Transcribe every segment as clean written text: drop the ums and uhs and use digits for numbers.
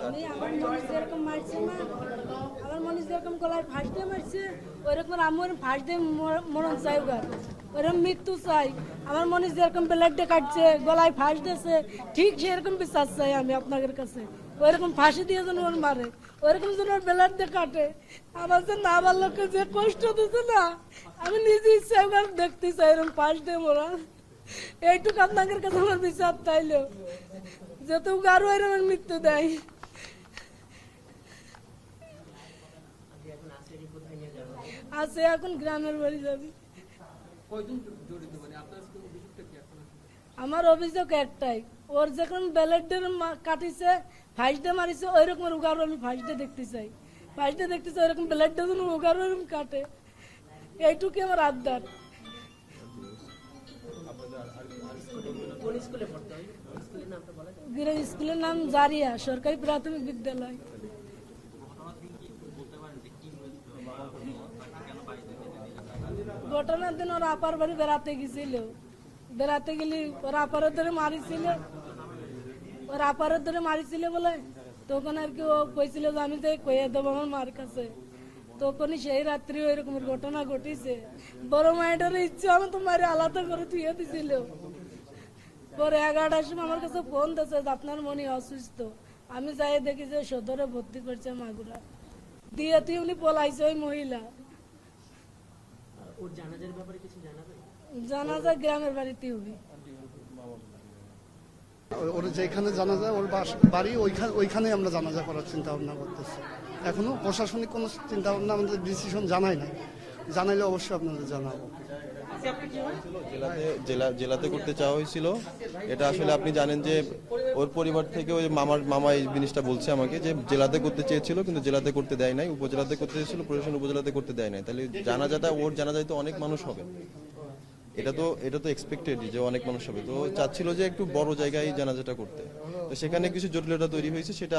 আমি আমার মনে যেরকম মারছে না, আমার মনে যেরকম গলায় ফাঁস দিয়ে মারছে ওইরকম আমার ফাঁস দিয়ে মরণ চাই ওর, ওইরকম মৃত্যু চাই। আমার মনে যেরকম ব্লেডে কাটছে, গলায় ফাঁস দিয়েছে, ঠিক সেরকম বিচার চাই আমি আপনাদের কাছে। ওইরকম ফাঁসি দিয়ে যেন ওর মারে, ওইরকম যেন ওর ব্লেড দিয়ে কাটে। আমার যে না আমার লোককে যে কষ্ট দিচ্ছে না, আমি নিজে ইচ্ছা একবার দেখতে চাই এরকম ফাঁস দিয়ে মরা। এইটুকু আপনাদের কাছে আমার বিচার চাইলো, যত আরো এরকম মৃত্যু দেয়। আছে এখন গ্রামের বাড়ি যাবি। আমার অভিযোগ একটাই, ওর যখন ব্যালেটের কাটিছে ফাঁস দিয়ে মারিছে ওই রকম উগারও আমি ফাঁস দিয়ে দেখতে চাই, ফাঁস দিয়ে দেখতে চাই ওইরকম ব্যালেটটা যেন উগারও এরকম কাটে। এইটুকু আমার আবদার। স্কুলের নাম জারিয়া সরকারি প্রাথমিক বিদ্যালয়। ঘটনার দিন ওর আপার বাড়ি বেড়াতে গেছিল, বেড়াতে গেলে ওর আপারের ধরে মারিছিল, ওর আপারের ধরে মারিছিল বলে তখন আর কি ও কইছিল যে আমি তো কইয়ে দেবো আমার মার কাছে। তখনই সেই রাত্রি ওই রকমের ঘটনা ঘটিছে। বড় মায়ের ইচ্ছে আমি তো মারি আলাদা করে ধুয়ে দিছিল। পরে 11টার সময় আমার কাছে ফোন দিয়েছে যে আপনার মনে অসুস্থ। আমি যাই দেখি যে সদরে ভর্তি করছে মাগুরা দিয়ে, তুই উনি পলাইছে ওই মহিলা। জানাজা গ্রামের বাড়িতে হবে। ওর যেখানে জানাজা ওর বাড়ি ওইখানে আমরা জানাজা করার চিন্তা ভাবনা করতেছি। এখনো প্রশাসনিক কোনো চিন্তা ভাবনা আমাদের ডিসিশন জানাই না, জানাইলে অবশ্যই আপনাদের জানাবো। জেলাতে করতে চাওয়া হয়েছিল। এটা আসলে আপনি জানেন যে ওর পরিবার থেকে ওই মামা এই জিনিসটা বলছে আমাকে যে জেলাতে করতে চেয়েছিল কিন্তু জেলাতে করতে দেয় নাই, উপজেলাতে করতে চেয়েছিল প্রশাসন উপজেলাতে করতে দেয় নাই। তাহলে জানাজাটা ওর জানাজায় তো অনেক মানুষ হবে, এটা তো এক্সপেক্টেড যে অনেক মানুষ হবে। তো চাচ্ছিল যে একটু বড় জায়গায় জানাজাটা করতে, তো সেখানে কিছু জটিলতা তৈরি হয়েছে। সেটা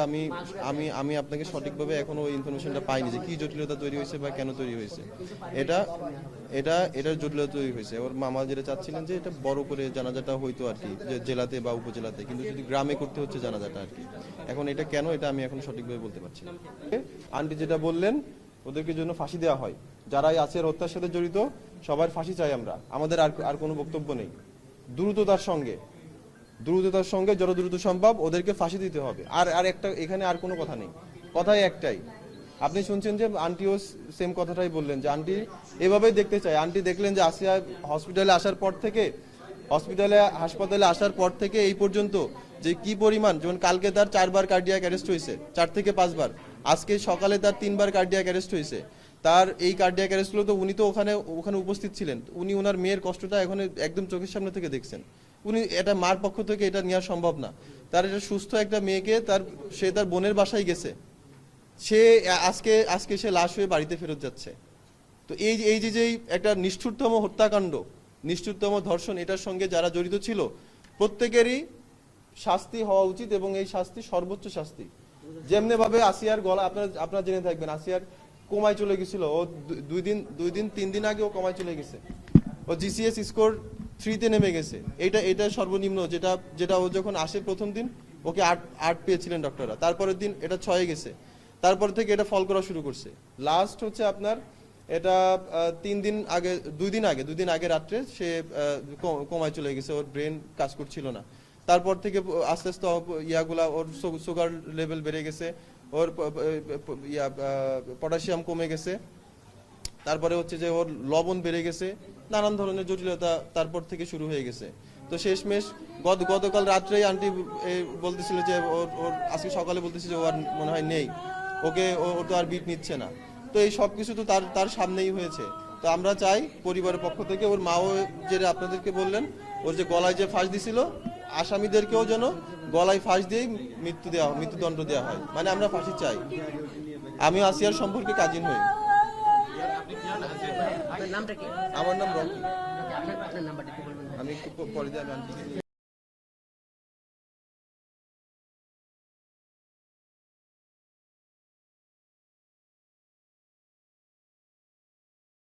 আমি আপনাকে সঠিকভাবে এখনো ওই ইনফরমেশনটা পাইনি যে কি জটিলতা তৈরি হয়েছে বা কেন তৈরি হয়েছে। এটার জটিলতা তৈরি হয়েছে। ওর মামা যেটা চাচ্ছিলেন যে এটা বড় করে জানাজাটা হইতো আর কি, যে জেলাতে বা উপজেলাতে, কিন্তু যদি গ্রামে করতে হচ্ছে জানাজাটা আর কি। এখন এটা কেন, এটা আমি এখন সঠিকভাবে বলতে পারছি না। আন্টি যেটা বললেন ওদেরকে জন্য ফাঁসি দেওয়া হয়, যারাই আছে হত্যার সাথে জড়িত সবার ফাঁসি চাই আমরা। আমাদের আর কোনো বক্তব্য নেই। দ্রুততার সঙ্গে যত দ্রুত সম্ভব ওদেরকে ফাঁসি দিতে হবে। আর একটা এখানে আর কোনো কথা নেই, কথাই একটাই। আপনি শুনছেন যে আন্টিও সেম কথাটাই বললেন যে আন্টি এভাবেই দেখতে চায়। আন্টি দেখলেন যে আসিয়া হাসপাতালে আসার পর থেকে এই পর্যন্ত যে কি পরিমাণ, যেমন কালকে তার 4বার কার্ডিয়াক অ্যারেস্ট হয়েছে, 4 থেকে 5 বার। আজকে সকালে তার 3বার কার্ডিয়াক অ্যারেস্ট হয়েছে। তার এই কার্ডিয়াক অ্যারেস্টগুলো তো উনি তো ওখানে উপস্থিত ছিলেন। উনি ওনার মেয়ের কষ্টটা এখন একদম চোখের সামনে থেকে দেখছেন। উনি এটা মার পক্ষ থেকে এটা নেওয়া সম্ভব না। তার এটা সুস্থ একটা মেয়েকে সে তার বোনের বাসায় গেছে, সে আজকে সে লাশ হয়ে বাড়িতে ফেরত যাচ্ছে। তো এই যে একটা নিষ্ঠুরতম হত্যাকাণ্ড, নিষ্ঠুরতম ধর্ষণ, এটার সঙ্গে যারা জড়িত ছিল প্রত্যেকেরই শাস্তি হওয়া উচিত, এবং এই শাস্তি সর্বোচ্চ শাস্তি। যেমনি ভাবে আসিয়ার গলা আপনারা জেনে থাকবেন, আসিয়ার কোমায় চলে গেছিল। ও 2-3 দিন আগে ও কোমায় চলে গেছে। ও জিসিএস স্কোর 3-তে নেমে গেছে। এটা সর্বনিম্ন যেটা ও যখন আসে প্রথম দিন ওকে 8 পেয়েছিলেন ডক্টররা। তারপরের দিন এটা 6-এ গেছে। তারপর থেকে এটা ফল করা শুরু করছে। লাস্ট হচ্ছে আপনার এটা 2 দিন আগে রাত্রে সে কোমায় চলে গেছে। ওর ব্রেন কাজ করছিল না। তারপর থেকে আস্তে আস্তে ইয়াগুলা, ওর সুগার লেভেল বেড়ে গেছে, ওর পটাশিয়াম কমে গেছে, তারপরে হচ্ছে যে ওর লবণ বেড়ে গেছে, নানান ধরনের জটিলতা তারপর থেকে শুরু হয়ে গেছে। তো শেষমেশ গতকাল রাত্রেই আন্টি বলতেছিল যে ওর আজকে সকালে বলতেছিল যে ও আর মনে হয় নেই, ওর তো আর বিট নিচ্ছে না। তো এই সবকিছু তো তার সামনেই হয়েছে। তো আমরা চাই পরিবারের পক্ষ থেকে, ওর মাও যেটা আপনাদেরকে বললেন, ওর যে গলায় যে ফাঁস দিছিল, আসামিদেরকেও যেন গলায় ফাঁস দিয়েই মৃত্যুদণ্ড দেওয়া হয়। মানে আমরা ফাঁসি চাই। আমি আসিয়ার সম্পর্কে কাজিন হই। আমার নাম রকি। আমি একটু পরে